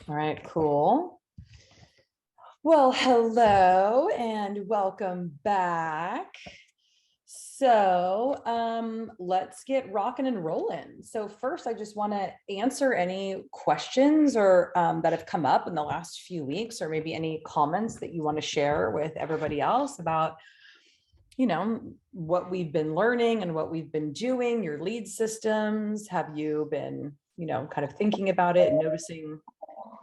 All right, cool. Well, hello and welcome back. Let's get rocking and rolling. So first, I just want to answer any questions or that have come up in the last few weeks, or maybe any comments that you want to share with everybody else about, what we've been learning and what we've been doing, your lead systems. Have you been, kind of thinking about it and noticing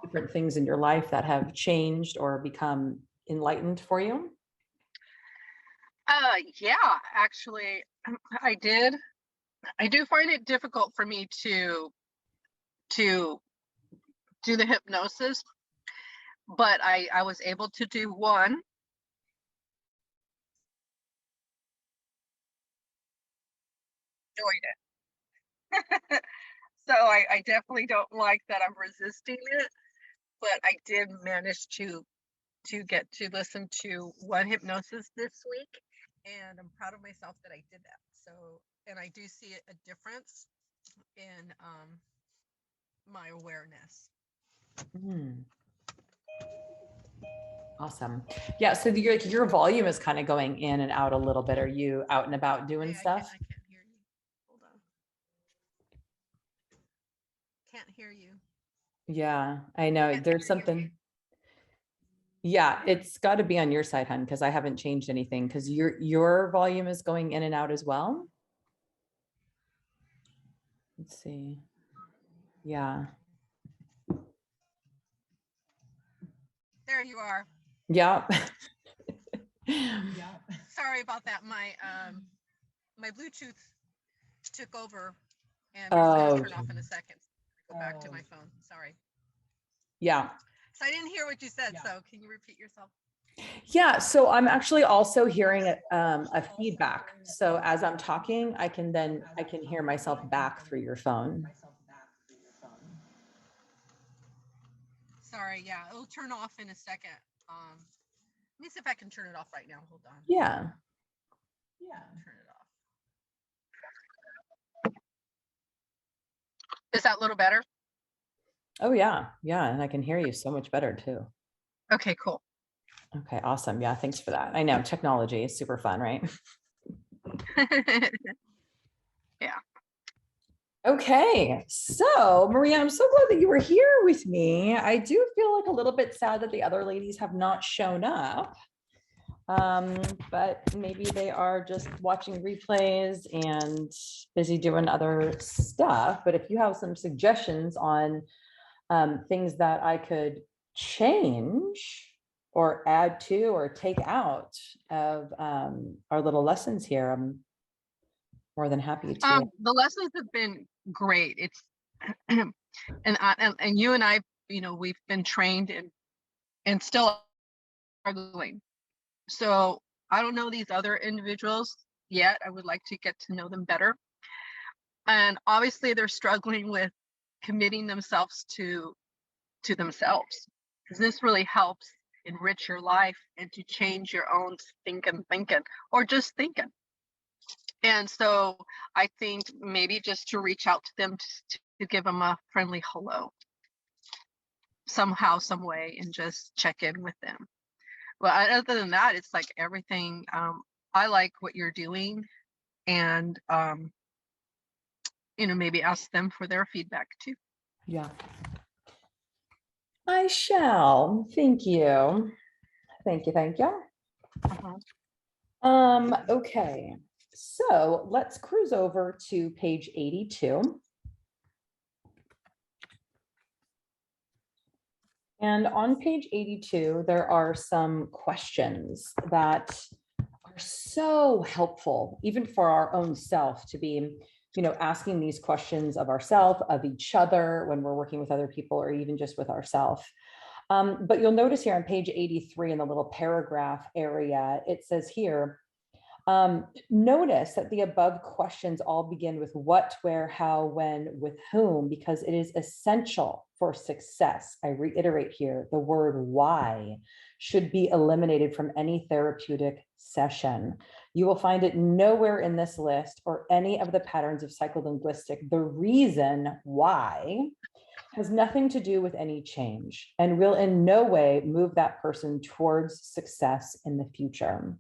different things in your life that have changed or become enlightened for you? Yeah, actually, I did. I do find it difficult for me to do the hypnosis, but I was able to do one. Enjoyed it. So I definitely don't like that I'm resisting it, but I did manage to get to listen to one hypnosis this week, and I'm proud of myself that I did that. So, and I do see a difference in my awareness. Hmm. Awesome. Yeah. So your volume is kind of going in and out a little bit. Are you out and about doing Hey, stuff? I can't hear you. Hold on. Can't hear you. Yeah, I know. Can't There's hear you. something. Yeah, it's got to be on your side, hun, because I haven't changed anything. Because your volume is going in and out as well. Let's see. Yeah. There you are. Yeah. Yeah. Sorry about that. My Bluetooth took over, and it's going to Oh, turn off in a second. Go back to my phone. Sorry. yeah. So I didn't hear what you said. So can you repeat yourself? Yeah, so I'm actually also hearing a feedback. So as I'm talking, I can hear myself back through your phone. Sorry. Yeah, it'll turn off in a second. Let me see if I can turn it off right now. Hold on. Yeah. Yeah. Turn it off. Is that a little better? Oh yeah. Yeah, and I can hear you so much better too. Okay, cool. Okay, awesome. Yeah, thanks for that. I know technology is super fun, right? Yeah. Okay, so Maria, I'm so glad that you were here with me. I do feel like a little bit sad that the other ladies have not shown up. But maybe they are just watching replays and busy doing other stuff. But if you have some suggestions on things that I could change or add to or take out of our little lessons here, I'm more than happy to. The lessons have been great. It's and you and I, we've been trained and still struggling. So I don't know these other individuals yet. I would like to get to know them better. And obviously they're struggling with committing themselves to themselves, because this really helps enrich your life and to change your own thinking or just thinking. And so I think maybe just to reach out to them to give them a friendly hello somehow, some way, and just check in with them. Well, other than that, it's like everything. I like what you're doing, and maybe ask them for their feedback too. Yeah. I shall. Thank you. Thank you. Thank you. Uh-huh. Okay. So let's cruise over to page 82. And on page 82, there are some questions that are so helpful, even for our own self, to be, asking these questions of ourselves, of each other when we're working with other people, or even just with ourselves. But you'll notice here on page 83 in the little paragraph area, it says here, notice that the above questions all begin with what, where, how, when, with whom, because it is essential for success. I reiterate here, the word why should be eliminated from any therapeutic session. You will find it nowhere in this list or any of the patterns of psycholinguistic. The reason why has nothing to do with any change and will in no way move that person towards success in the future.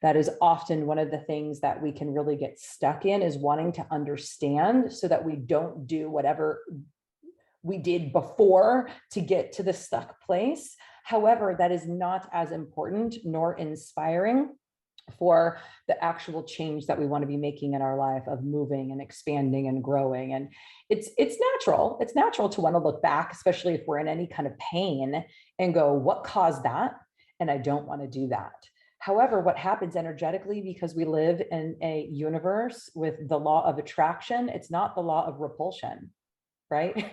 That is often one of the things that we can really get stuck in, is wanting to understand so that we don't do whatever we did before to get to the stuck place. However, that is not as important nor inspiring for the actual change that we want to be making in our life, of moving and expanding and growing. And it's natural. It's natural to want to look back, especially if we're in any kind of pain, and go, what caused that? And I don't want to do that. However, what happens energetically, because we live in a universe with the law of attraction, it's not the law of repulsion, right?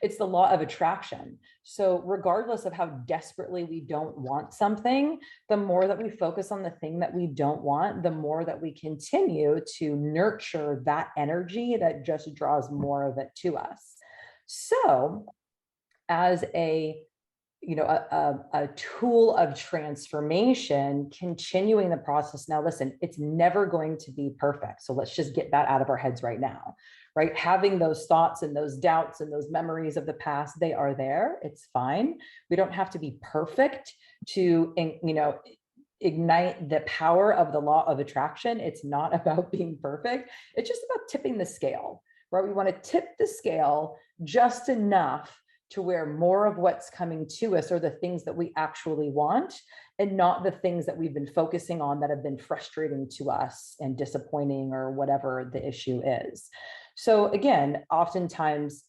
It's the law of attraction. So regardless of how desperately we don't want something, the more that we focus on the thing that we don't want, the more that we continue to nurture that energy that just draws more of it to us. So as a a tool of transformation, continuing the process. Now, listen, it's never going to be perfect. So let's just get that out of our heads right now, right? Having those thoughts and those doubts and those memories of the past, they are there. It's fine. We don't have to be perfect to, ignite the power of the law of attraction. It's not about being perfect. It's just about tipping the scale, right? We want to tip the scale just enough to where more of what's coming to us are the things that we actually want, and not the things that we've been focusing on that have been frustrating to us and disappointing, or whatever the issue is. So again, oftentimes,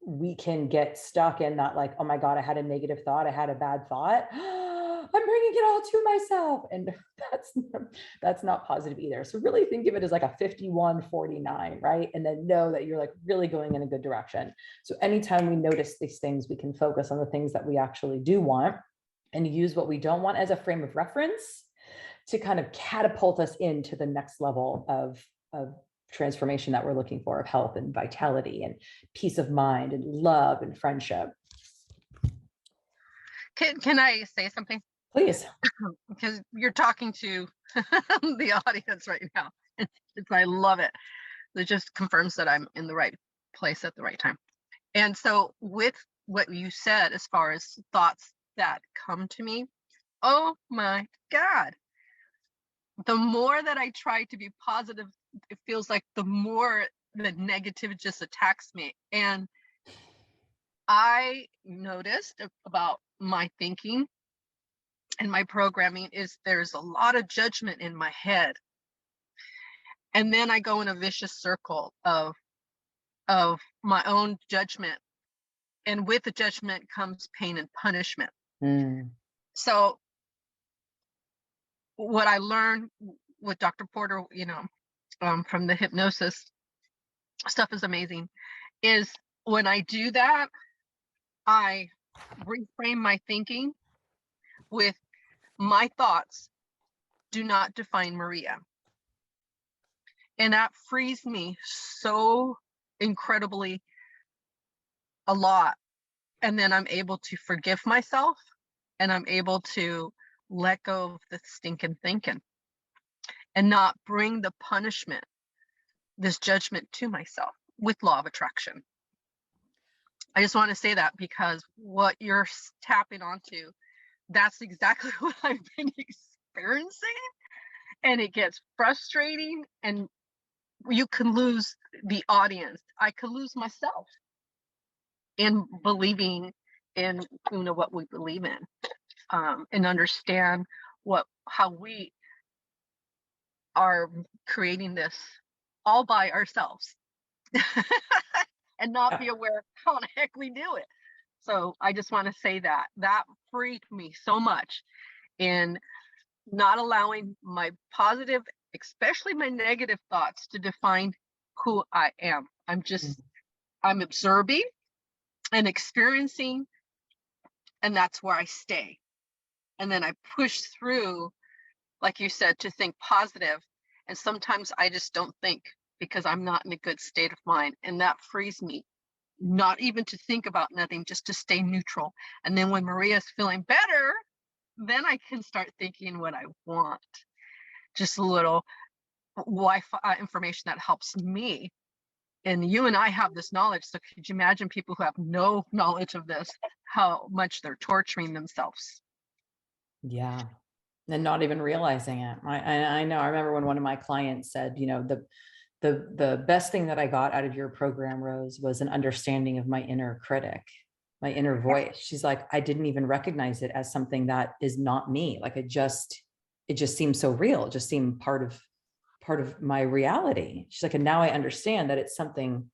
we can get stuck in that, like, oh my God, I had a negative thought. I had a bad thought. I'm bringing it all to myself. And that's not positive either. So really think of it as like a 51-49, right? And then know that you're like really going in a good direction. So anytime we notice these things, we can focus on the things that we actually do want, and use what we don't want as a frame of reference to kind of catapult us into the next level of transformation that we're looking for, of health and vitality and peace of mind and love and friendship. Can I say something? Please. Because you're talking to the audience right now. I love it. It just confirms that I'm in the right place at the right time. And so with what you said, as far as thoughts that come to me, oh my God, the more that I try to be positive, it feels like the more the negative just attacks me. And I noticed about my thinking and my programming is there's a lot of judgment in my head. And then I go in a vicious circle of my own judgment. And with the judgment comes pain and punishment. So what I learned with Dr. Porter, from the hypnosis stuff is amazing, is when I do that, I reframe my thinking with my thoughts do not define Maria. And that frees me so incredibly a lot. And then I'm able to forgive myself, and I'm able to let go of the stinking thinking and not bring the punishment, this judgment to myself with law of attraction. I just want to say that because what you're tapping onto, that's exactly what I've been experiencing. And it gets frustrating, and you can lose the audience. I could lose myself in believing in what we believe in, and understand how we are creating this all by ourselves and not be aware of how the heck we do it. So I just want to say that freed me so much in not allowing my positive, especially my negative thoughts, to define who I am. I'm observing and experiencing, and that's where I stay. And then I push through, like you said, to think positive. And sometimes I just don't think because I'm not in a good state of mind. And that frees me, not even to think about nothing, just to stay neutral. And then when Maria's feeling better, then I can start thinking what I want. Just a little Wi-Fi information that helps me And you and I have this knowledge. So could you imagine people who have no knowledge of this, how much they're torturing themselves? Yeah. And not even realizing it. I know. I remember when one of my clients said, the best thing that I got out of your program, Rose, was an understanding of my inner critic, my inner voice. She's like, I didn't even recognize it as something that is not me. Like it just seemed so real. It just seemed part of my reality. She's like, and now I understand that it's something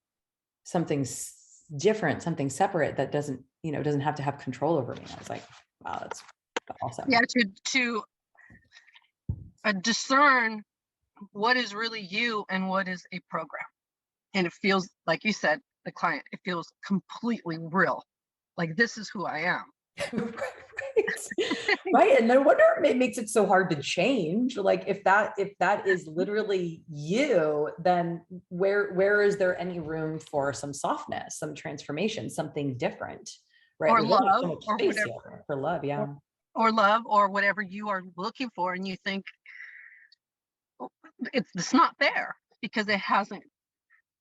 different, something separate that doesn't have to have control over me. I was like, wow, that's awesome. Yeah, to discern what is really you and what is a program. And it feels, like you said, the client, it feels completely real. Like, this is who I am. Right. And no wonder it makes it so hard to change. Like if that is literally you, then where is there any room for some softness, some transformation, something different, right? Or love, so much or space whatever. For love. Yeah. Or love, or whatever you are looking for, and you think it's not there because it hasn't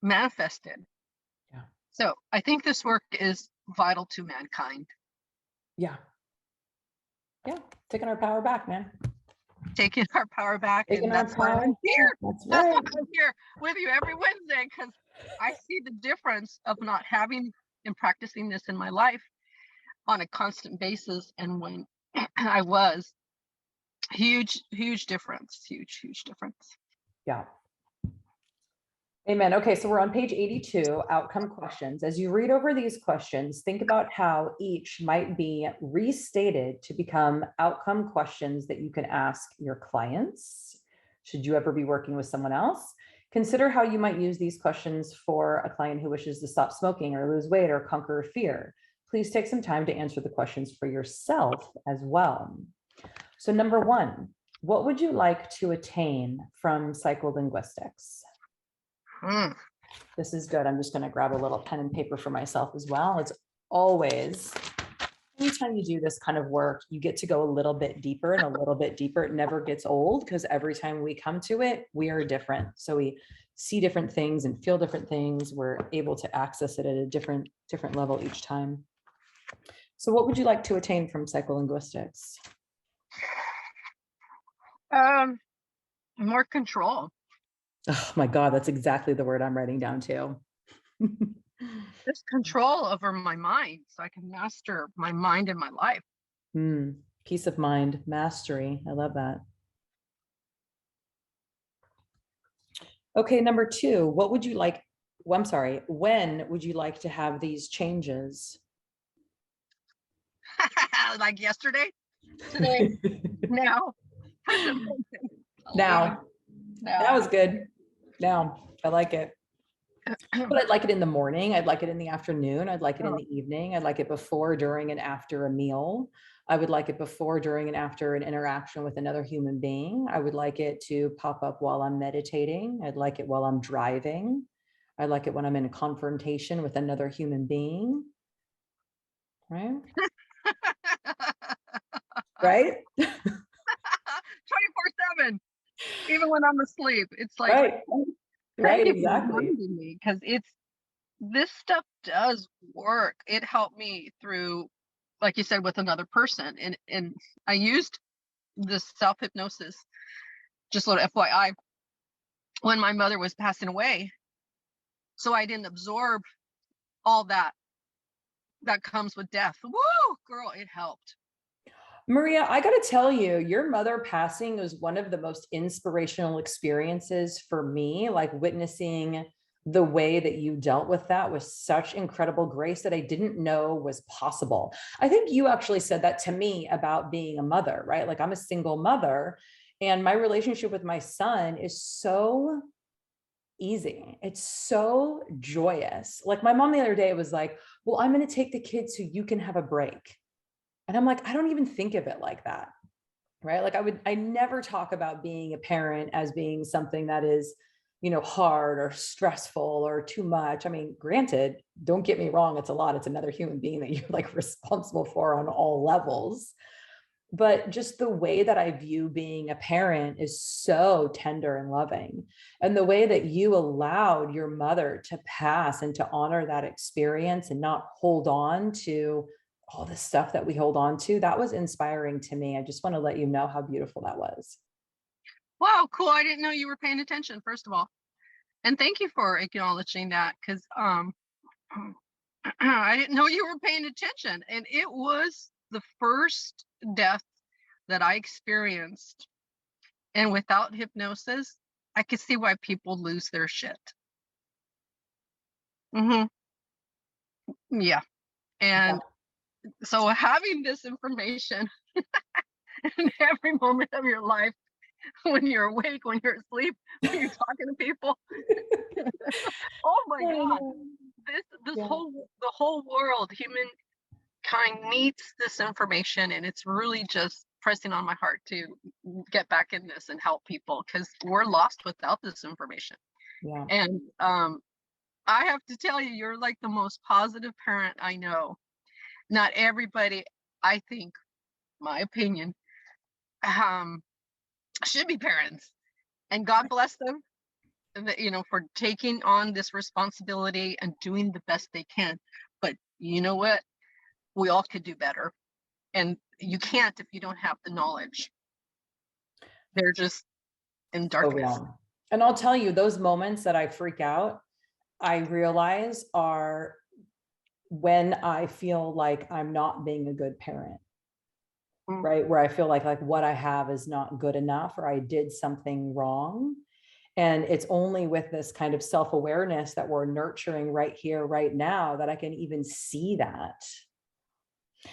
manifested. Yeah. So I think this work is vital to mankind. Yeah. Yeah. Taking our power back, man. Taking our power back. Taking And that's why I'm here. That's right. why I'm here with you every Wednesday, because I see the difference of not having and practicing this in my life on a constant basis. And when I was, huge difference. Huge difference. Yeah. Amen. Okay, so we're on page 82, outcome questions. As you read over these questions, think about how each might be restated to become outcome questions that you can ask your clients. Should you ever be working with someone else? Consider how you might use these questions for a client who wishes to stop smoking or lose weight or conquer fear. Please take some time to answer the questions for yourself as well. So number one, what would you like to attain from psycholinguistics? This is good. I'm just going to grab a little pen and paper for myself as well. It's always, anytime you do this kind of work, you get to go a little bit deeper and a little bit deeper. It never gets old because every time we come to it, we are different. So we see different things and feel different things. We're able to access it at a different level each time. So what would you like to attain from psycholinguistics? More control. Oh my God, that's exactly the word I'm writing down too. Just control over my mind so I can master my mind and my life. Peace of mind, mastery. I love that. Okay, number two, what would you like? Well, I'm sorry, when would you like to have these changes? Like yesterday, today, now. Now. That was good. Now, I like it. But I'd like it in the morning. I'd like it in the afternoon. I'd like it in the evening. I'd like it before, during, and after a meal. I would like it before, during, and after an interaction with another human being. I would like it to pop up while I'm meditating. I'd like it while I'm driving. I like it when I'm in a confrontation with another human being. Right? Right? 24/7, even when I'm asleep. It's like, right. Right, Exactly. Because this stuff does work. It helped me through, like you said, with another person. And I used this self-hypnosis, just a little FYI, when my mother was passing away. So I didn't absorb all that comes with death. Woo, girl, it helped. Maria, I got to tell you, your mother passing was one of the most inspirational experiences for me, like witnessing the way that you dealt with that with such incredible grace that I didn't know was possible. I think you actually said that to me about being a mother, right? Like I'm a single mother and my relationship with my son is so easy. It's so joyous. Like my mom the other day was like, well, I'm going to take the kids so you can have a break. And I'm like, I don't even think of it like that, right? Like I never talk about being a parent as being something that is, hard or stressful or too much. I mean, granted, don't get me wrong. It's a lot. It's another human being that you're like responsible for on all levels. but just the way that I view being a parent is so tender and loving. And the way that you allowed your mother to pass and to honor that experience and not hold on to all the stuff that we hold on to, that was inspiring to me. I just want to let you know how beautiful that was. Wow, cool. I didn't know you were paying attention, first of all. And thank you for acknowledging that, because I didn't know you were paying attention. And it was the first death that I experienced. And without hypnosis, I could see why people lose their shit. Hmm. Yeah. Yeah. And so having this information in every moment of your life, when you're awake, when you're asleep, when you're talking to people, oh my God, this Yeah. whole the whole world, humankind needs this information, and it's really just pressing on my heart to get back in this and help people, because we're lost without this information. Yeah. And I have to tell you, you're like the most positive parent I know. Not everybody, I think, my opinion, um, should be parents, and God bless them, for taking on this responsibility and doing the best they can. But you know what? We all could do better, and you can't if you don't have the knowledge. They're just in So darkness. real. And I'll tell you, those moments that I freak out, I realize are when I feel like I'm not being a good parent, Mm. right? Where I feel like what I have is not good enough, or I did something wrong. And it's only with this kind of self-awareness that we're nurturing right here, right now, that I can even see that.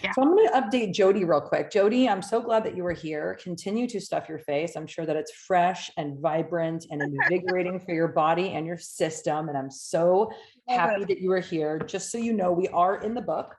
Yeah. So I'm going to update Jody real quick. Jody, I'm so glad that you were here. Continue to stuff your face. I'm sure that it's fresh and vibrant and invigorating for your body and your system. And I'm so Love happy it. that you were here. Just so you know, we are in the book.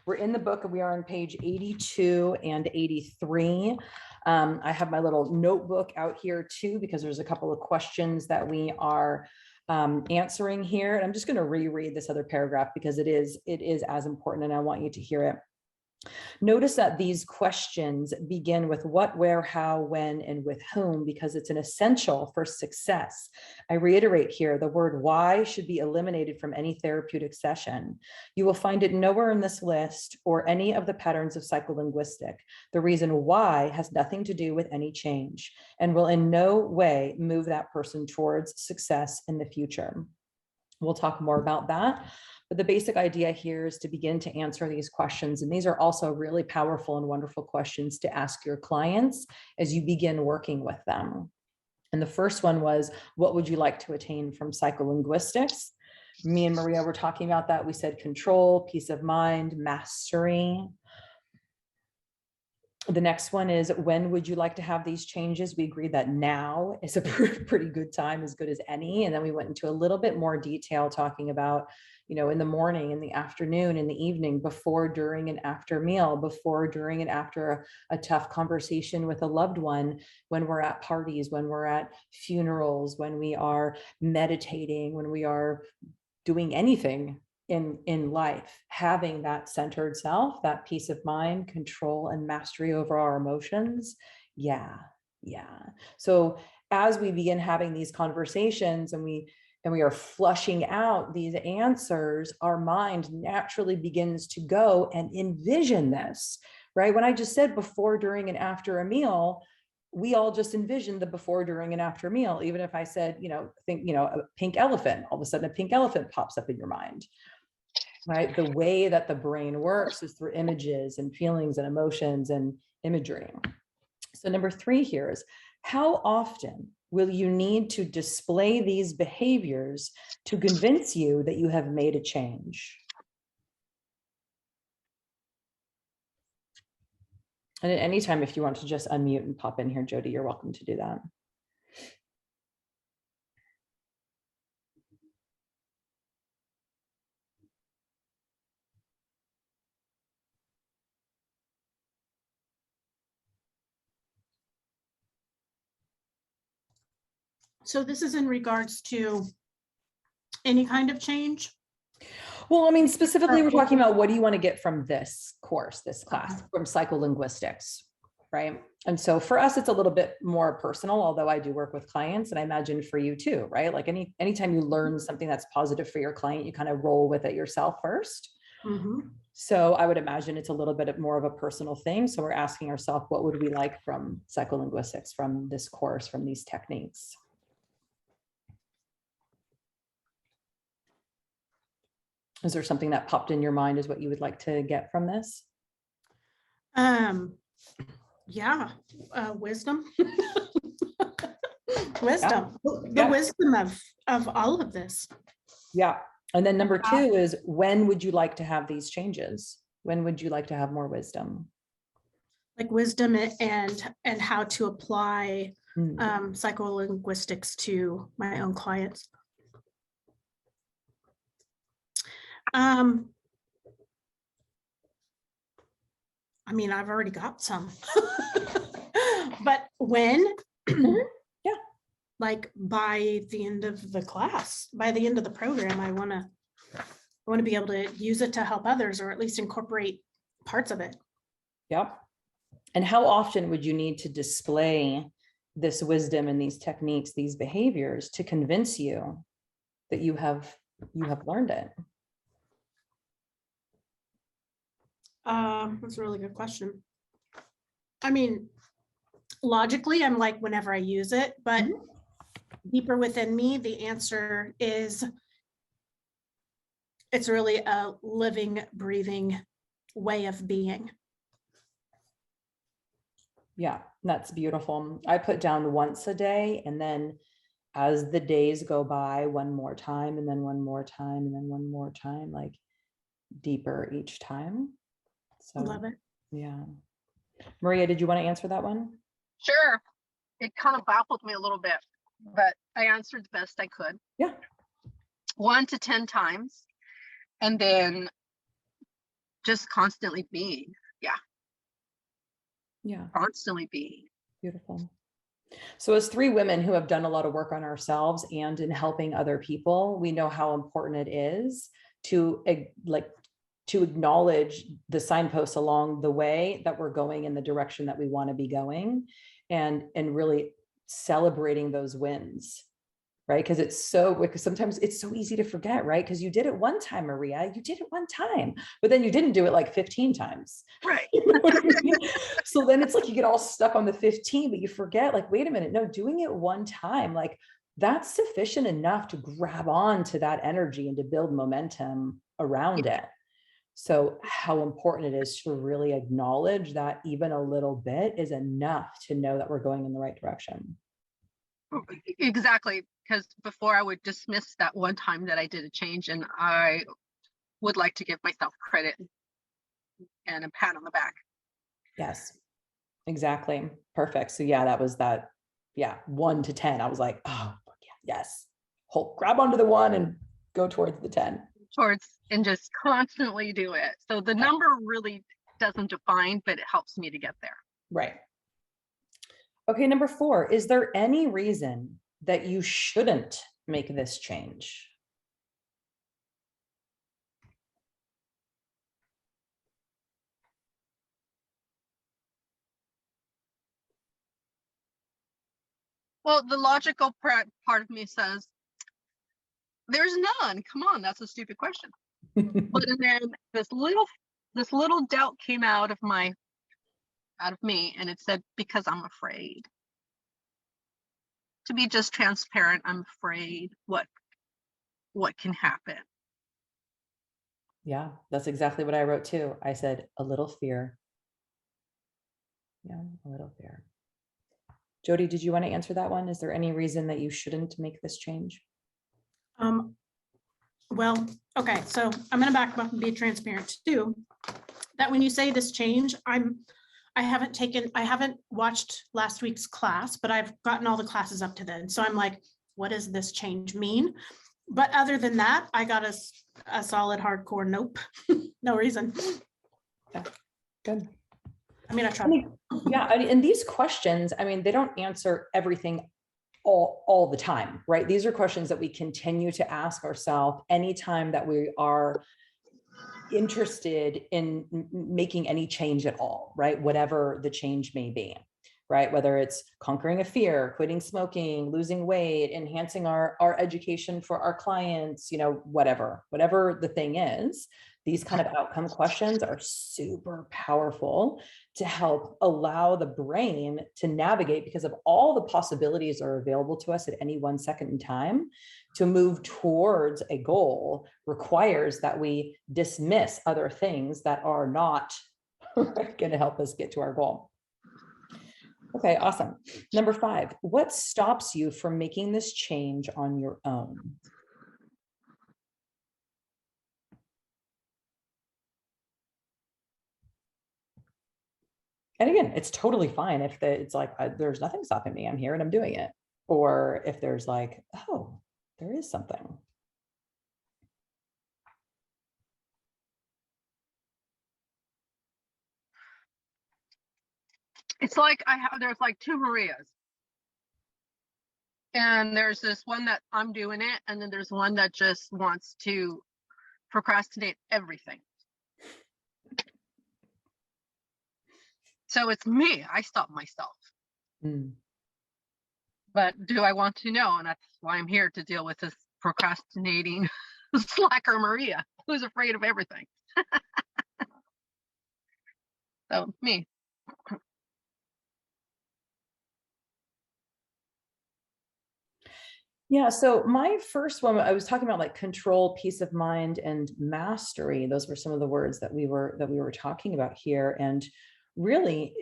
We're in the book and we are on page 82 and 83. I have my little notebook out here too, because there's a couple of questions that we are answering here. And I'm just going to reread this other paragraph because it is as important and I want you to hear it. Notice that these questions begin with what, where, how, when, and with whom, because it's an essential for success. I reiterate here, the word why should be eliminated from any therapeutic session. You will find it nowhere in this list or any of the patterns of psycholinguistic. The reason why has nothing to do with any change and will in no way move that person towards success in the future. We'll talk more about that. But the basic idea here is to begin to answer these questions. And these are also really powerful and wonderful questions to ask your clients as you begin working with them. And the first one was, what would you like to attain from psycholinguistics? Me and Maria were talking about that. We said control, peace of mind, mastery. The next one is, when would you like to have these changes? We agreed that now is a pretty good time, as good as any. And then we went into a little bit more detail talking about, in the morning, in the afternoon, in the evening, before, during, and after meal, before, during, and after a tough conversation with a loved one, when we're at parties, when we're at funerals, when we are meditating, when we are doing anything in life, having that centered self, that peace of mind, control, and mastery over our emotions. Yeah. So as we begin having these conversations and we are flushing out these answers, our mind naturally begins to go and envision this, right? When I just said before, during, and after a meal, we all just envisioned the before, during, and after meal. Even if I said, think, a pink elephant, all of a sudden a pink elephant pops up in your mind, right? The way that the brain works is through images and feelings and emotions and imagery. So number 3 here is, how often will you need to display these behaviors to convince you that you have made a change? And at any time, if you want to just unmute and pop in here, Jody, you're welcome to do that. So this is in regards to any kind of change? Well, I mean, specifically, we're talking about what do you want to get from this course, this class, from psycholinguistics, right? And so for us, it's a little bit more personal, although I do work with clients, and I imagine for you too, right? Like anytime you learn something that's positive for your client, you kind of roll with it yourself first. Mm-hmm. So I would imagine it's a little bit more of a personal thing. So we're asking ourselves, what would we like from psycholinguistics, from this course, from these techniques? Is there something that popped in your mind as what you would like to get from this? Yeah, wisdom. Wisdom, the Yeah. wisdom of all of this. Yeah. And then number two is, when would you like to have these changes? When would you like to have more wisdom? Like wisdom and how to apply Mm. psycholinguistics to my own clients. I mean, I've already got some, but when? Yeah. Like by the end of the class, by the end of the program, I want to be able to use it to help others, or at least incorporate parts of it. Yep. And how often would you need to display this wisdom and these techniques, these behaviors, to convince you that you have learned it? That's a really good question. I mean, logically, I'm like, whenever I use it, but deeper within me, the answer is it's really a living, breathing way of being. Yeah, that's beautiful. I put down once a day, and then as the days go by, one more time, and then one more time, and then one more time, like deeper each time. So Love it. yeah. Maria, did you want to answer that one? Sure. It kind of baffled me a little bit, but I answered the best I could. Yeah. 1 to 10 times, and then just constantly being. Yeah. Constantly being. Beautiful. So as three women who have done a lot of work on ourselves and in helping other people, we know how important it is to acknowledge the signposts along the way that we're going in the direction that we want to be going, and really celebrating those wins, right? Because sometimes it's so easy to forget, right? Because you did it one time, Maria, you did it one time, but then you didn't do it like 15 times. Right. You know what I mean? So then it's like you get all stuck on the 15, but you forget, like, wait a minute, no, doing it one time, like that's sufficient enough to grab on to that energy and to build momentum around it. So how important it is to really acknowledge that even a little bit is enough to know that we're going in the right direction. Exactly. Because before I would dismiss that one time that I did a change, and I would like to give myself credit and a pat on the back. Yes, exactly. Perfect. So yeah, that was that. Yeah. 1 to 10. I was like, oh yeah, yes. Grab onto the 1 and go towards the 10. And just constantly do it. So the number really doesn't define, but it helps me to get there. Right. Okay. Number 4, is there any reason that you shouldn't make this change? Well, the logical part of me says, there's none. Come on, that's a stupid question. But then this little doubt came out of me, and it said, because I'm afraid. To be just transparent, I'm afraid what can happen. Yeah, that's exactly what I wrote too. I said a little fear. Yeah, a little fear. Jody, did you want to answer that one? Is there any reason that you shouldn't make this change? Well, okay, so I'm going to back up and be transparent too. That when you say this change, I haven't watched last week's class, but I've gotten all the classes up to then. So I'm like, what does this change mean? But other than that, I got a solid hardcore nope. No reason. Yeah, good. I mean, I tried. Yeah, and these questions, I mean, they don't answer everything all the time, right? These are questions that we continue to ask ourselves anytime that we are interested in making any change at all, right? Whatever the change may be, right? Whether it's conquering a fear, quitting smoking, losing weight, enhancing our education for our clients, whatever the thing is, these kind of outcome questions are super powerful to help allow the brain to navigate, because of all the possibilities are available to us at any one second in time. To move towards a goal requires that we dismiss other things that are not going to help us get to our goal. Okay, awesome. Number 5, what stops you from making this change on your own? And again, it's totally fine if it's like, there's nothing stopping me, I'm here and I'm doing it. Or if there's like, oh, there is something. It's like there's like 2 Marias. And there's this one that I'm doing it, and then there's one that just wants to procrastinate everything. So it's me. I stop myself. But do I want to know? And that's why I'm here, to deal with this procrastinating slacker Maria, who's afraid of everything. So me. Yeah, so my first one, I was talking about like control, peace of mind, and mastery. Those were some of the words that we were talking about here. And really,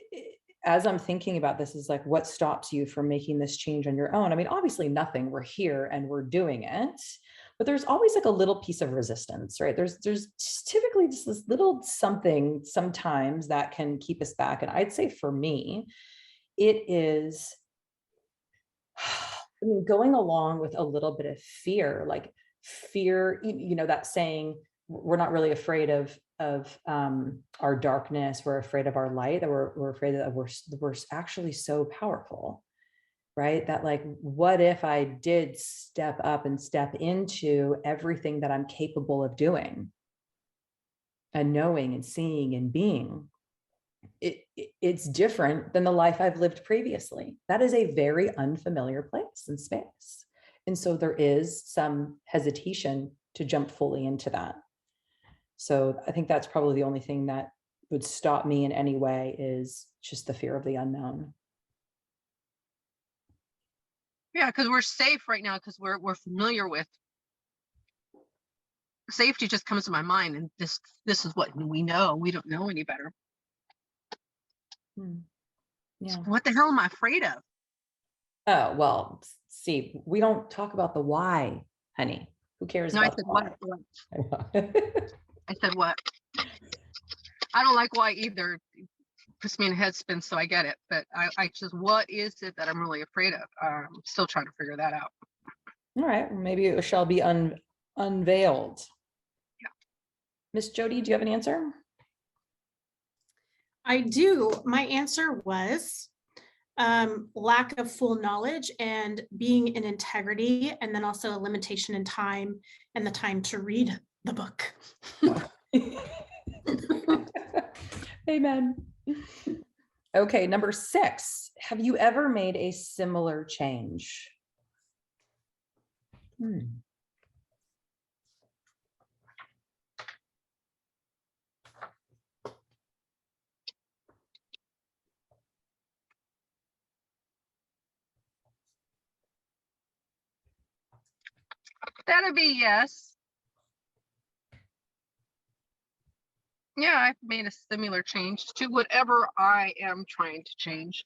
as I'm thinking about this, is like, what stops you from making this change on your own? I mean, obviously nothing. We're here and we're doing it, but there's always like a little piece of resistance, right? There's typically just this little something sometimes that can keep us back. And I'd say for me, it is, I mean, going along with a little bit of fear, like fear, that saying, we're not really afraid of our darkness, we're afraid of our light, that we're afraid that we're actually so powerful, right? That like, what if I did step up and step into everything that I'm capable of doing and knowing and seeing and being? It's different than the life I've lived previously. That is a very unfamiliar place and space. And so there is some hesitation to jump fully into that. So I think that's probably the only thing that would stop me in any way, is just the fear of the unknown. Yeah, because we're safe right now, because we're familiar with. Safety just comes to my mind, and this is what we know. We don't know any better. Yeah. So what the hell am I afraid of? Oh, well, see, we don't talk about the why, honey. Who cares No, about I said the why? what? I said what? I don't like why either. It puts me in a headspin, so I get it. But I just, what is it that I'm really afraid of? I'm still trying to figure that out. All right, maybe it shall be unveiled. Yeah. Miss Jody, do you have an answer? I do. My answer was lack of full knowledge and being in integrity, and then also a limitation in time and the time to read the book. Amen. Okay, number 6. Have you ever made a similar change? That'd be yes. Yeah, I've made a similar change to whatever I am trying to change.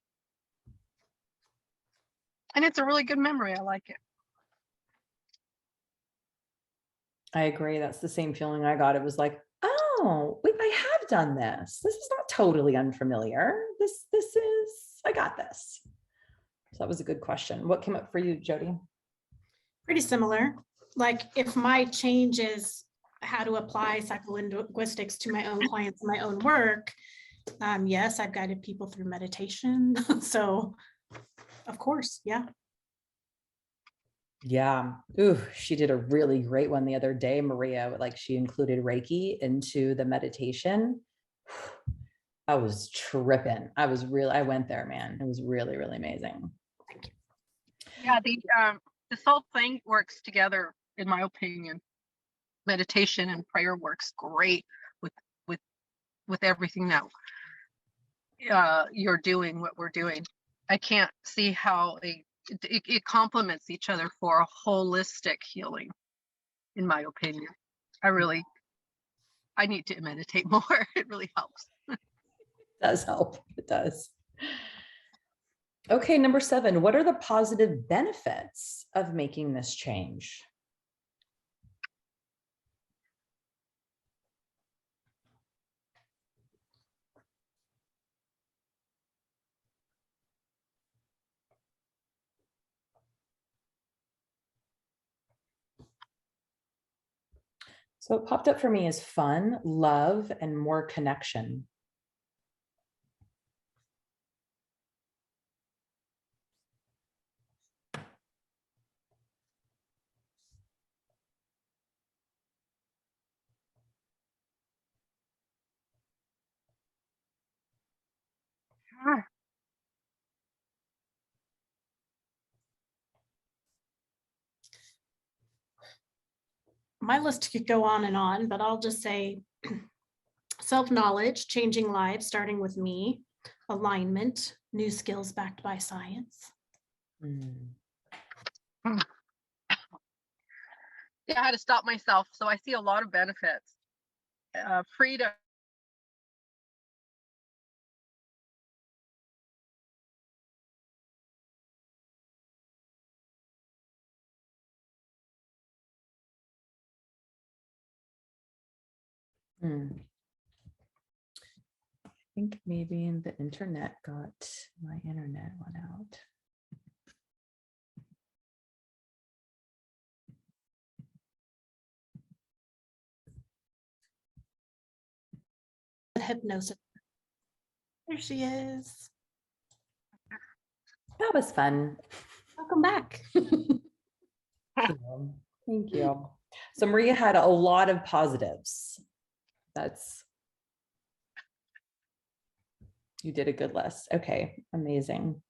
And it's a really good memory. I like it. I agree. That's the same feeling I got. It was like, oh, wait, I have done this. This is not totally unfamiliar. This is, I got this. So that was a good question. What came up for you, Jody? Pretty similar. Like, if my change is how to apply psycholinguistics to my own clients and my own work, yes, I've guided people through meditation. So of course, yeah. Yeah. Ooh, she did a really great one the other day, Maria. Like she included Reiki into the meditation. I was tripping. I went there, man. It was really, really amazing. Yeah, this whole thing works together, in my opinion. Meditation and prayer works great with with with everything that you're doing, what we're doing. I can't see how it complements each other for a holistic healing, in my opinion. I need to meditate more. It really helps. It does help. It does. Okay, number 7. What are the positive benefits of making this change? So it popped up for me as fun, love, and more connection. Ah, My list could go on, but I'll just say self-knowledge, changing lives, starting with me, alignment, new skills backed by science. Mm. Yeah, I had to stop myself. So I see a lot of benefits. Freedom. Mm. I think maybe the internet my internet went out. Hypnosis. There she is. That was fun. Welcome back. Thank you. So Maria had a lot of positives. You did a good list. Okay, amazing.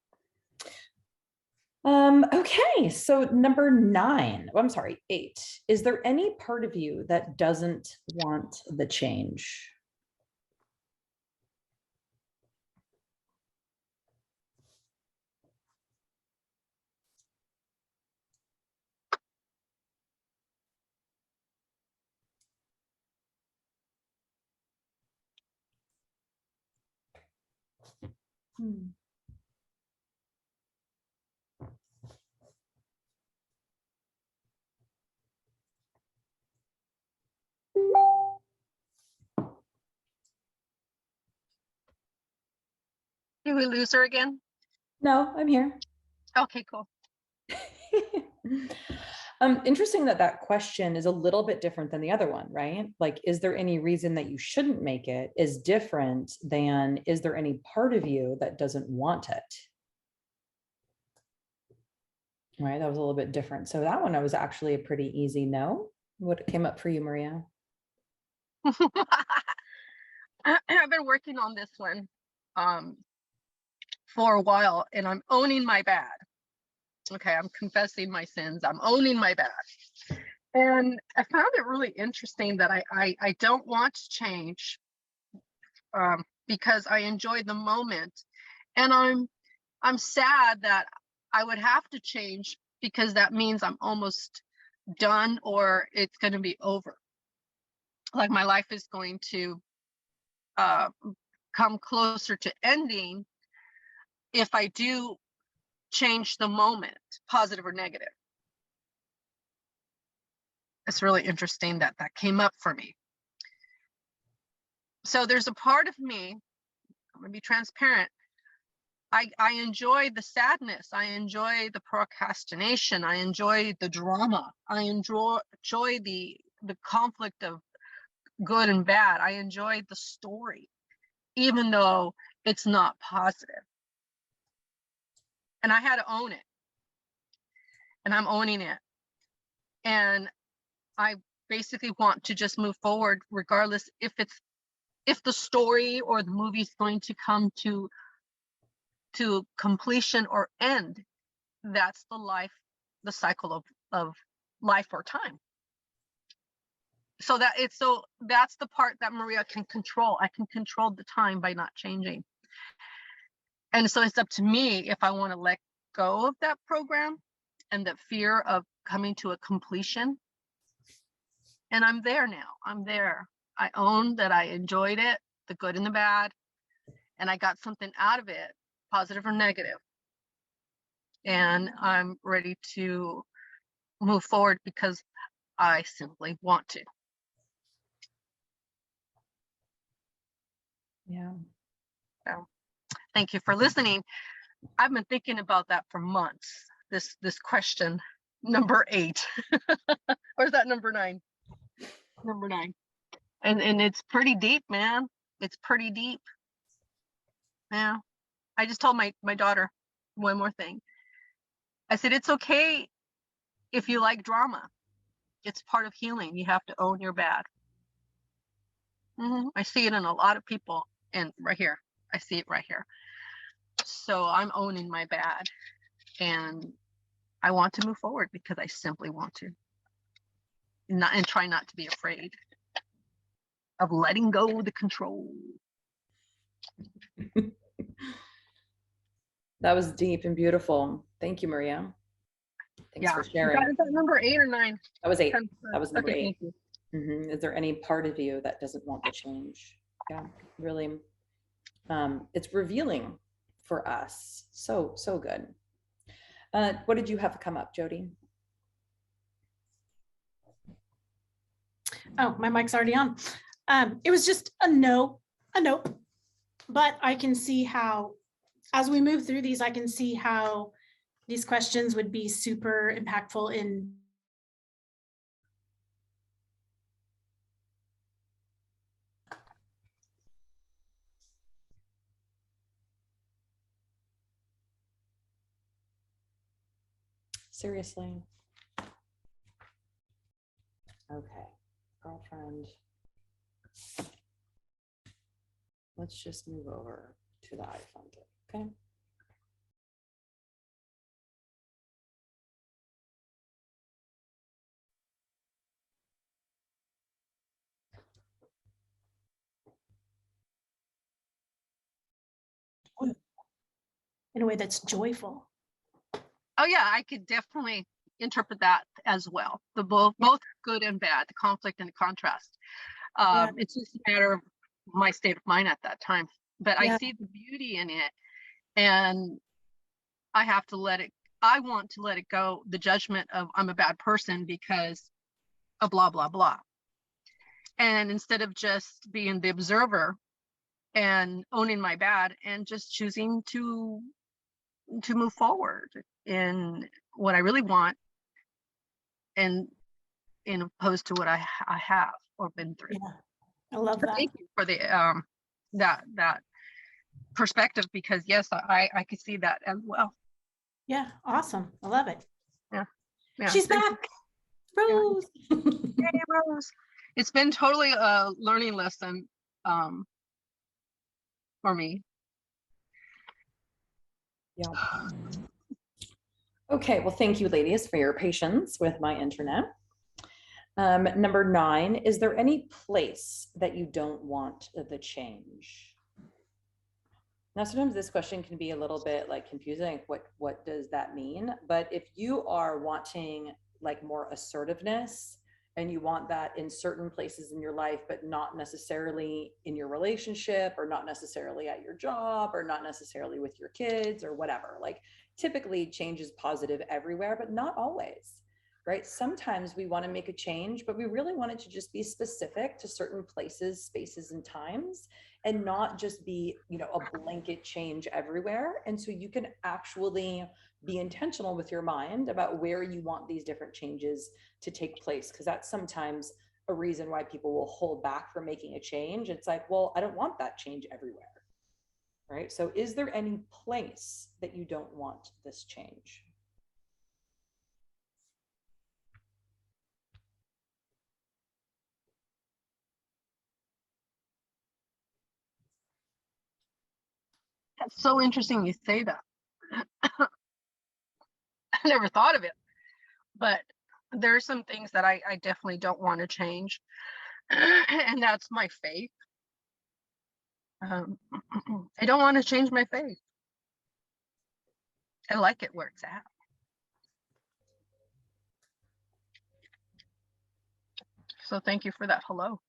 Okay, so number 9, I'm sorry, 8. Is there any part of you that doesn't want the change? Hmm. Did we lose her again? No, I'm here. Okay, cool. Interesting that question is a little bit different than the other one, right? Like, is there any reason that you shouldn't make it is different than, is there any part of you that doesn't want it? Right, that was a little bit different. So that one, I was actually a pretty easy no. What came up for you, Maria? I've been working on this one for a while, and I'm owning my bad. Okay, I'm confessing my sins. I'm owning my bad. And I found it really interesting that I don't want to change because I enjoy the moment. And I'm sad that I would have to change because that means I'm almost done or it's going to be over. Like my life is going to come closer to ending if I do change the moment, positive or negative. It's really interesting that came up for me. So there's a part of me, I'm going to be transparent. I enjoy the sadness. I enjoy the procrastination. I enjoy the drama. I enjoy the conflict of good and bad. I enjoy the story, even though it's not positive. And I had to own it. And I'm owning it. And I basically want to just move forward, regardless if the story or the movie is going to come to completion or end. That's the cycle of life or time. So that's the part that Maria can control. I can control the time by not changing. And so it's up to me if I want to let go of that program and the fear of coming to a completion. And I'm there now. I'm there. I own that I enjoyed it, the good and the bad, and I got something out of it, positive or negative. And I'm ready to move forward because I simply want to. Yeah. So, thank you for listening. I've been thinking about that for months. This question, number 8, or is that number 9? Number 9, and it's pretty deep, man. It's pretty deep. Yeah. I just told my daughter one more thing. I said, it's okay if you like drama. It's part of healing. You have to own your bad. I see it in a lot of people, and right here, I see it right here. So I'm owning my bad, and I want to move forward because I simply want to. And try not to be afraid of letting go of the control. That was deep and beautiful. Thank you, Maria. Thanks for sharing. Is that number 8 or 9? That was 8. That was number 8. Thank you. Is there any part of you that doesn't want to change? Yeah, really. It's revealing for us. So good. What did you have come up, Jody? Oh, my mic's already on. It was just a nope, but I can see how, as we move through these, I can see how these questions would be super impactful in Seriously. Okay, girlfriend. Let's just move over to the iPhone, okay? in a way that's joyful. Oh yeah, I could definitely interpret that as well. The both good and bad, the conflict and the contrast. It's just a matter of my state of mind at that time. But I see the beauty in it, and I have to let it. I want to let it go. The judgment of I'm a bad person because of blah blah blah. And instead of just being the observer and owning my bad and just choosing to move forward in what I really want, and in opposed to what I have or been through. Yeah, I love that. Thank you for the that perspective, because yes, I could see that as well. Yeah, awesome. I love it. Yeah. She's back. Rose. Hey, Rose. It's been totally a learning lesson for me. Yeah. Okay, well, thank you, ladies, for your patience with my internet. Number 9, is there any place that you don't want the change? Now, sometimes this question can be a little bit like confusing. What does that mean? But if you are wanting like more assertiveness, and you want that in certain places in your life, but not necessarily in your relationship, or not necessarily at your job, or not necessarily with your kids or whatever, like typically change is positive everywhere, but not always, right? Sometimes we want to make a change, but we really want it to just be specific to certain places, spaces, and times, and not just be, a blanket change everywhere. And so you can actually be intentional with your mind about where you want these different changes to take place, because that's sometimes a reason why people will hold back from making a change. It's like, well, I don't want that change everywhere, right? So is there any place that you don't want this change? That's so interesting you say that. I never thought of it, but there are some things that I definitely don't want to change. And that's my faith. I don't want to change my faith. I like it where it's at. So thank you for that hello.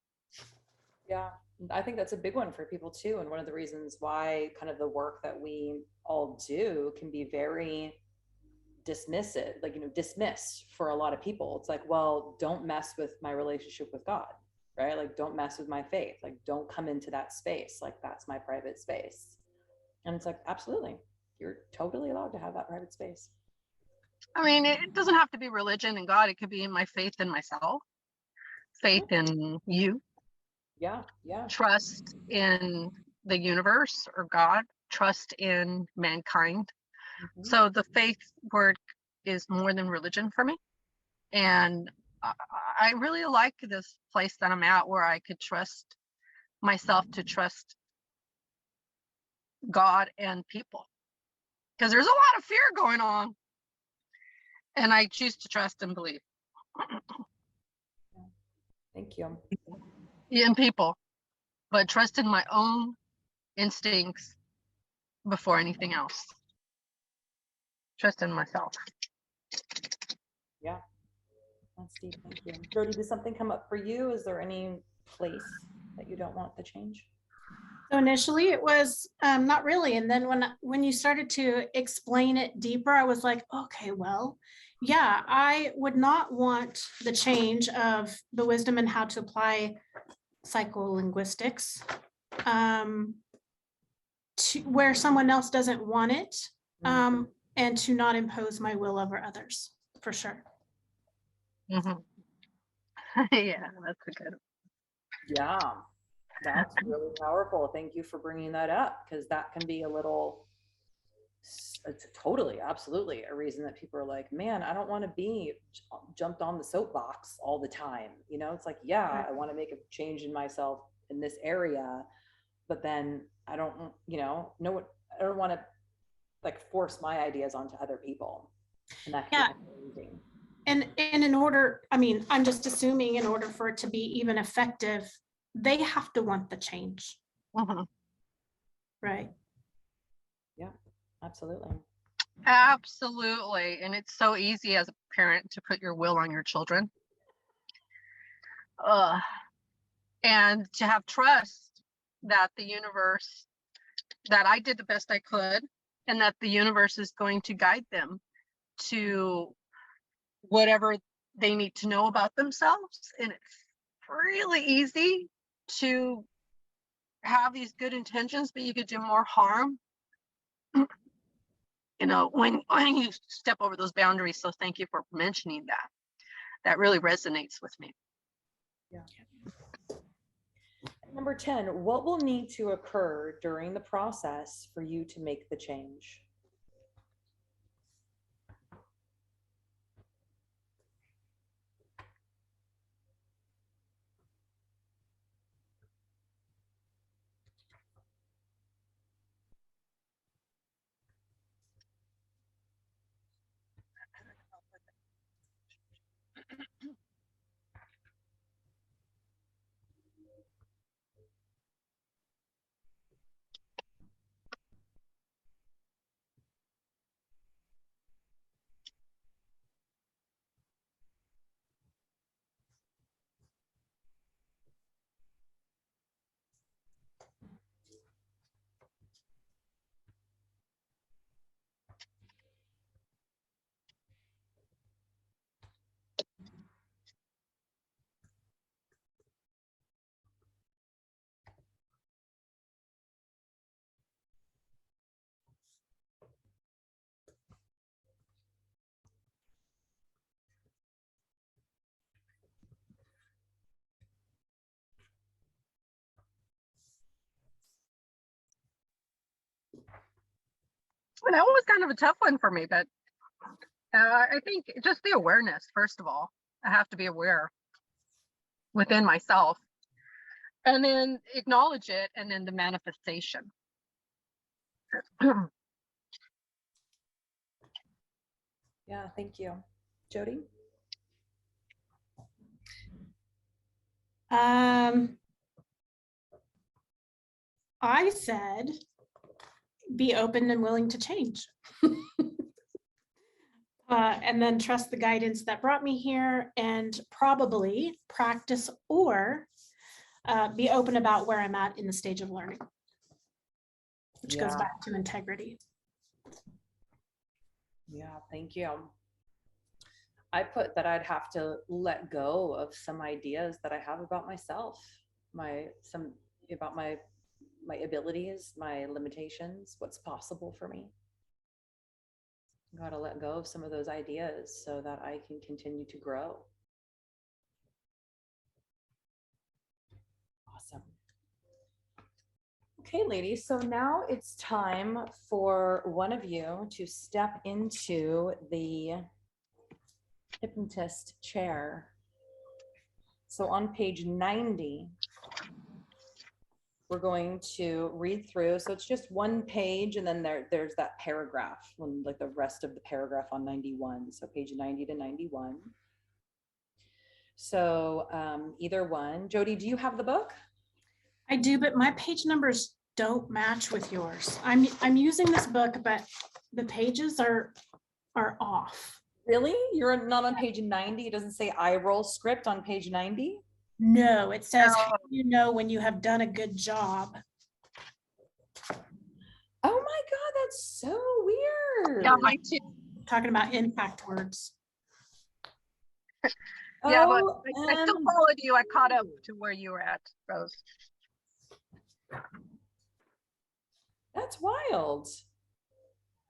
Yeah, I think that's a big one for people too. And one of the reasons why kind of the work that we all do can be very dismissive, like, dismissed for a lot of people. It's like, well, don't mess with my relationship with God, right? Like, don't mess with my faith. Like, don't come into that space. Like, that's my private space. And it's like, absolutely. You're totally allowed to have that private space. I mean, it doesn't have to be religion and God. It could be in my faith in myself, faith in you. Yeah. Trust in the universe or God, trust in mankind. Mm-hmm. So the faith word is more than religion for me. And I really like this place that I'm at where I could trust myself to trust God and people. Because there's a lot of fear going on. And I choose to trust and believe. Thank you. In people, but trust in my own instincts before anything else. Trust in myself. Yeah. That's deep. Thank you. Jody, did something come up for you? Is there any place that you don't want the change? So initially it was not really. And then when you started to explain it deeper, I was like, okay, well, yeah, I would not want the change of the wisdom and how to apply psycholinguistics to where someone else doesn't want it, and to not impose my will over others, for sure. Mm-hmm. Yeah, that's a good. Yeah, that's really powerful. Thank you for bringing that up, because that can be it's totally, absolutely a reason that people are like, man, I don't want to be jumped on the soapbox all the time. It's like, yeah, I want to make a change in myself in this area, but then I don't, know what, I don't want to like force my ideas onto other people. And that can be amazing. And in order, I mean, I'm just assuming in order for it to be even effective, they have to want the change. Mm-hmm. Right. Yeah, absolutely. Absolutely. And it's so easy as a parent to put your will on your children. And to have trust that the universe, that I did the best I could, and that the universe is going to guide them to whatever they need to know about themselves. And it's really easy to have these good intentions, but you could do more harm, when you step over those boundaries. So thank you for mentioning that. That really resonates with me. Yeah. Number 10, what will need to occur during the process for you to make the change? And that was kind of a tough one for me, but I think just the awareness, first of all. I have to be aware within myself, and then acknowledge it, and then the manifestation. Yeah, thank you. Jody? I said, be open and willing to change. And then trust the guidance that brought me here, and probably practice or be open about where I'm at in the stage of learning, which goes Yeah. back to integrity. Yeah, thank you. I put that I'd have to let go of some ideas that I have about myself, about my abilities, my limitations, what's possible for me. Got to let go of some of those ideas so that I can continue to grow. Awesome. Okay, ladies, so now it's time for one of you to step into the hypnotist chair. So on page 90, we're going to read through. So it's just one page, and then there's that paragraph, like the rest of the paragraph on 91. So page 90 to 91. So either one. Jody, do you have the book? I do, but my page numbers don't match with yours. I'm using this book, but the pages are off. Really? You're not on page 90? It doesn't say I roll script on page 90? No, it says, how do you know when you have done a good job? Oh my God, that's so weird. Yeah, mine too. Talking about impact words. Yeah, but I still followed you. I caught up to where you were at, Rose. That's wild.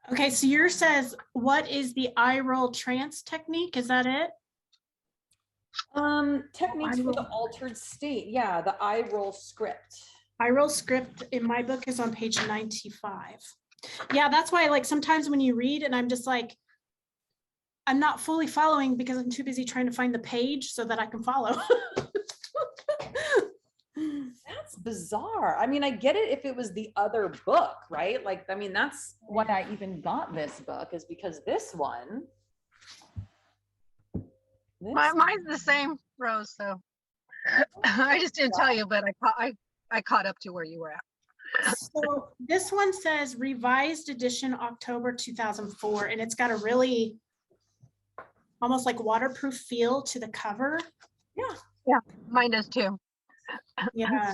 Okay, so yours says, what is the eye roll trance technique? Is that it? Techniques for the altered state. Yeah, the I roll script. I roll script in my book is on page 95. Yeah, that's why, like, sometimes when you read and I'm just like, I'm not fully following because I'm too busy trying to find the page so that I can follow. That's bizarre. I mean, I get it if it was the other book, right? Like, I mean, that's why I even got this book, is because this one. Mine's the same, Rose. So I just didn't tell you, but I caught up to where you were at. So this one says revised edition October 2004, and it's got a really almost like waterproof feel to the cover. Yeah, mine does too. Yeah.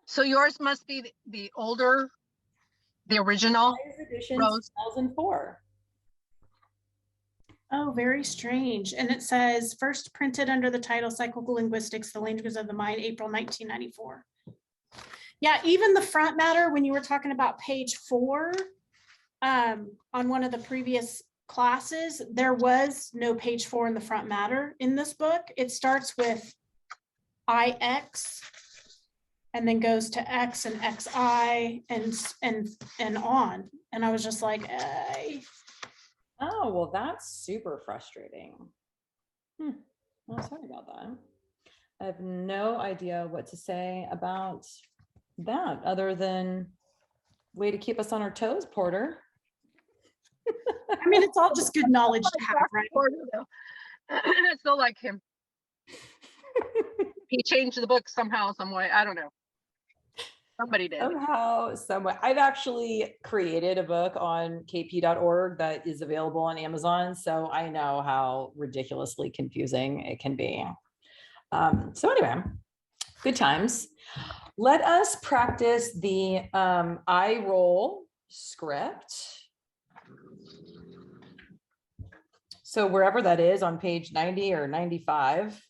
So yours must be the older, the original. Edition Rose. 2004. Oh, very strange. And it says first printed under the title Cyclical Linguistics, the Languages of the Mind, April 1994. Yeah, even the front matter, when you were talking about page 4 on one of the previous classes, there was no page 4 in the front matter in this book. It starts with IX and then goes to X and XI and on. And I was just like, Oh, well, that's super frustrating. Well, sorry about that. I have no idea what to say about that other than way to keep us on our toes, Porter. I mean, it's all just good knowledge to have, right? It's still like him. He changed the book somehow, some way. I don't know. Somebody did. Somehow, someway. I've actually created a book on kp.org that is available on Amazon. So I know how ridiculously confusing it can be. So anyway, good times. Let us practice the I roll script. So wherever that is on page 90 or 95.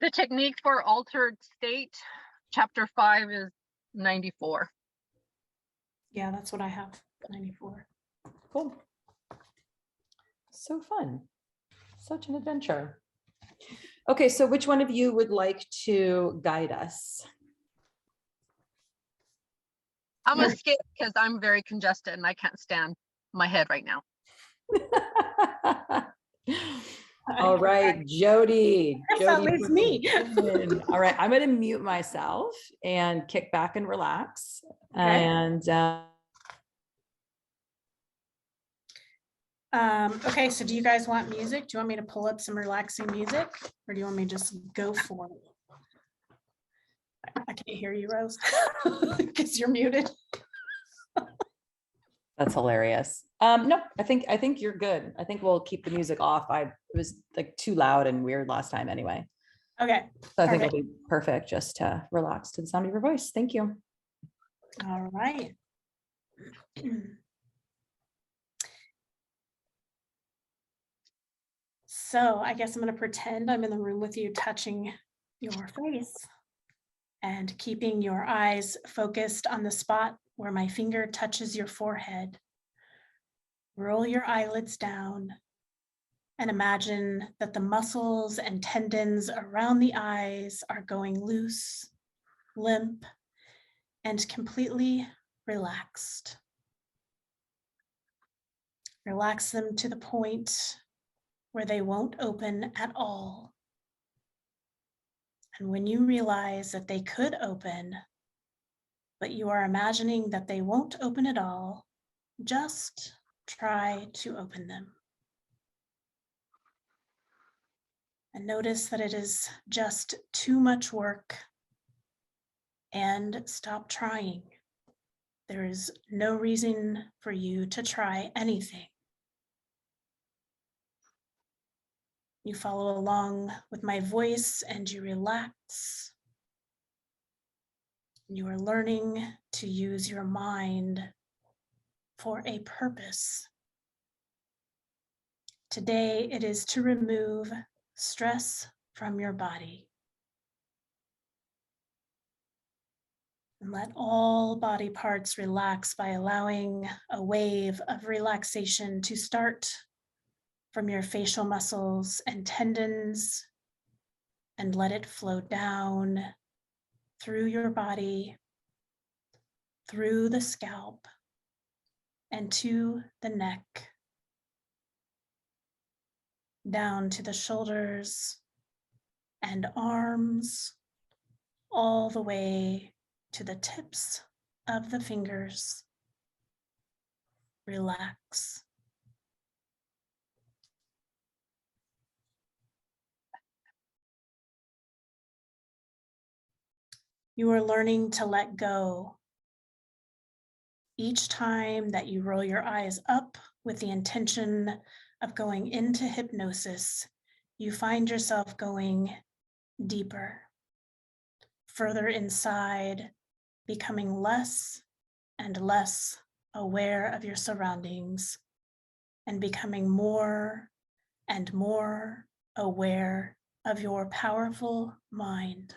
The technique for altered state, chapter 5 is 94. Yeah, that's what I have, 94. Cool. So fun. Such an adventure. Okay, so which one of you would like to guide us? I'm gonna skip because I'm very congested and I can't stand my head right now. All right, Jody. I guess that Jody leaves me. Berlin. All right, I'm going to mute myself and kick back and relax. Okay. And Okay, so do you guys want music? Do you want me to pull up some relaxing music, or do you want me to just go for it? I can't hear you, Rose, because you're muted. that's hilarious. No, I think you're good. I think we'll keep the music off. It was like too loud and weird last time anyway. Okay. So I think Perfect. it'll be perfect just to relax to the sound of your voice. Thank you. All right. So I guess I'm going to pretend I'm in the room with you, touching your face and keeping your eyes focused on the spot where my finger touches your forehead. Roll your eyelids down and imagine that the muscles and tendons around the eyes are going loose, limp, and completely relaxed. Relax them to the point where they won't open at all. And when you realize that they could open, but you are imagining that they won't open at all, just try to open them. And notice that it is just too much work, and stop trying. There is no reason for you to try anything. You follow along with my voice and you relax. You are learning to use your mind for a purpose. Today, it is to remove stress from your body. And let all body parts relax by allowing a wave of relaxation to start from your facial muscles and tendons, and let it flow down through your body, through the scalp, and to the neck, down to the shoulders and arms, all the way to the tips of the fingers. Relax. You are learning to let go. Each time that you roll your eyes up with the intention of going into hypnosis, you find yourself going deeper, further inside, becoming less and less aware of your surroundings, and becoming more and more aware of your powerful mind.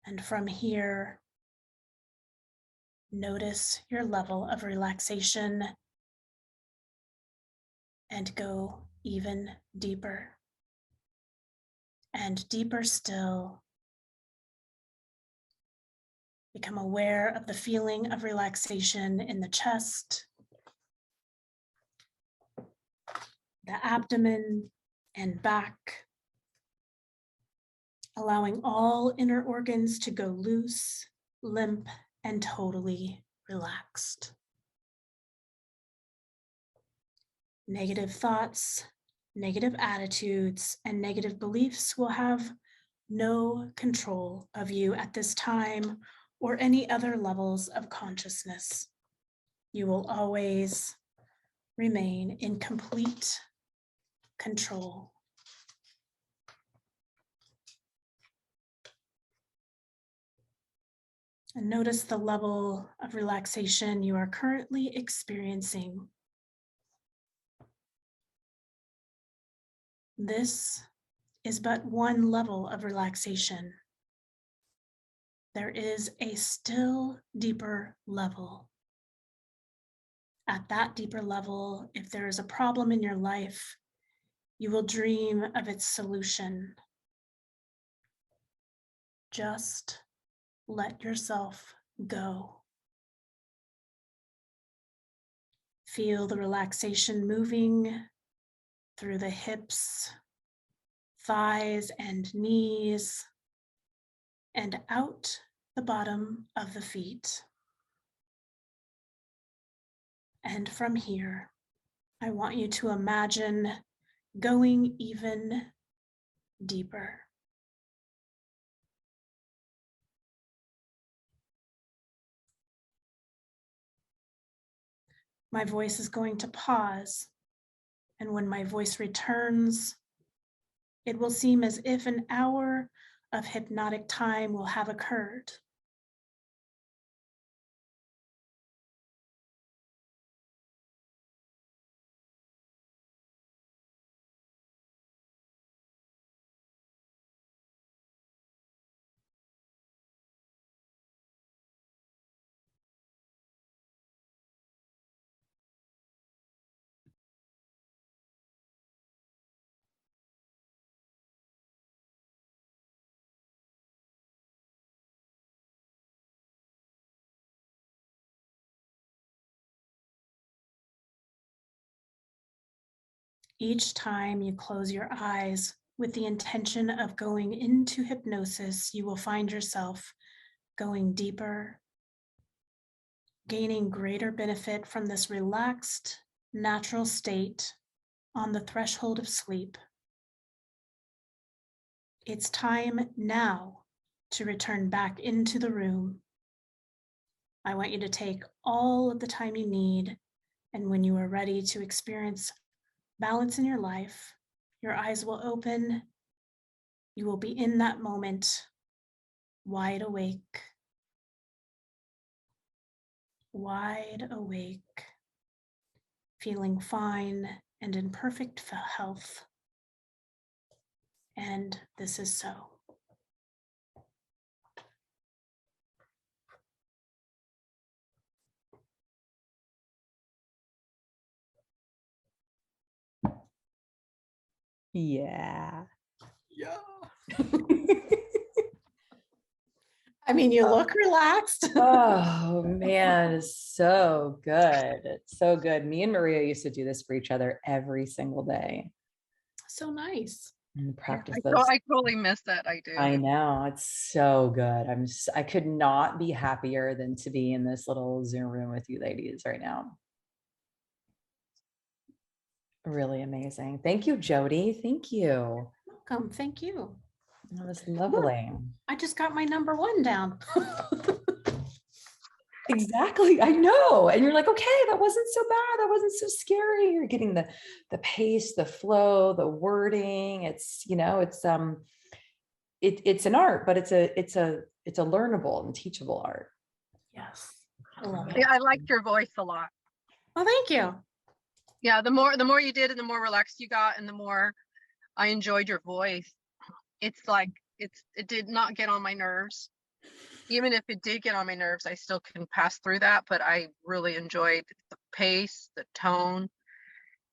And from here, notice your level of relaxation and go even deeper and deeper still. Become aware of the feeling of relaxation in the chest, the abdomen, and back, allowing all inner organs to go loose, limp, and totally relaxed. Negative thoughts, negative attitudes, and negative beliefs will have no control of you at this time or any other levels of consciousness. You will always remain in complete control. And notice the level of relaxation you are currently experiencing. This is but one level of relaxation. There is a still deeper level. At that deeper level, if there is a problem in your life, you will dream of its solution. Just let yourself go. Feel the relaxation moving through the hips, thighs, and knees, and out the bottom of the feet. And from here, I want you to imagine going even deeper. My voice is going to pause, and when my voice returns, it will seem as if an hour of hypnotic time will have occurred. Each time you close your eyes with the intention of going into hypnosis, you will find yourself going deeper, gaining greater benefit from this relaxed, natural state on the threshold of sleep. It's time now to return back into the room. I want you to take all of the time you need, and when you are ready to experience balance in your life, your eyes will open. You will be in that moment, wide awake, feeling fine and in perfect health. And this is so. Yeah. Yeah. I mean, you look relaxed. Oh man, it's so good. It's so good. Me and Maria used to do this for each other every single day So nice. and practice I, those. I totally miss that. I do. I know, it's so good. I could not be happier than to be in this little Zoom room with you ladies right now. Really amazing. Thank you, Jody. Thank you. Welcome. Thank you. That was lovely. I just got my number 1 down. Exactly. I know. And you're like, okay, that wasn't so bad. That wasn't so scary. You're getting the pace, the flow, the wording. It's, it's an art, but it's a learnable and teachable art. Yes. I love it. Yeah, I liked your voice a lot. Well, thank you. Yeah, the more you did and the more relaxed you got and the more I enjoyed your voice. It's like it did not get on my nerves. Even if it did get on my nerves, I still can pass through that, but I really enjoyed the pace, the tone,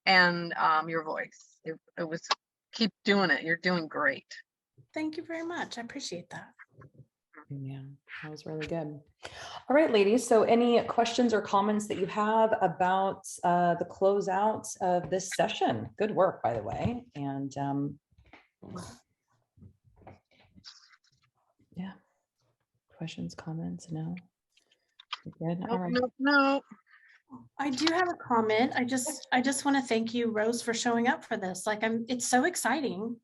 and your voice. It was, keep doing it. You're doing great. Thank you very much. I appreciate that. Yeah, that was really good. All right, ladies. So any questions or comments that you have about the closeout of this session? Good work, by the way. And yeah, questions, comments? No? Good. All right. No. I do have a comment. I just want to thank you, Rose, for showing up for this. Like it's so exciting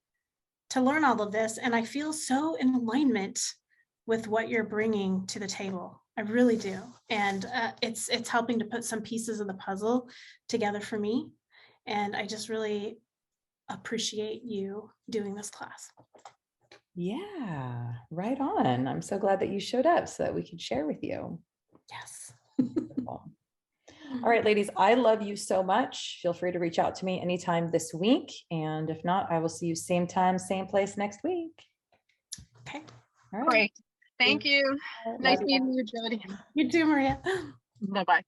to learn all of this, and I feel so in alignment with what you're bringing to the table. I really do, and it's helping to put some pieces of the puzzle together for me, and I just really appreciate you doing this class. Yeah, right on. I'm so glad that you showed up so that we could share with you. Yes. All right, ladies, I love you so much. Feel free to reach out to me anytime this week. And if not, I will see you same time, same place next week. Okay. All right. Great. Thank you. Nice meeting you, Jody. You too, Maria. Bye-bye.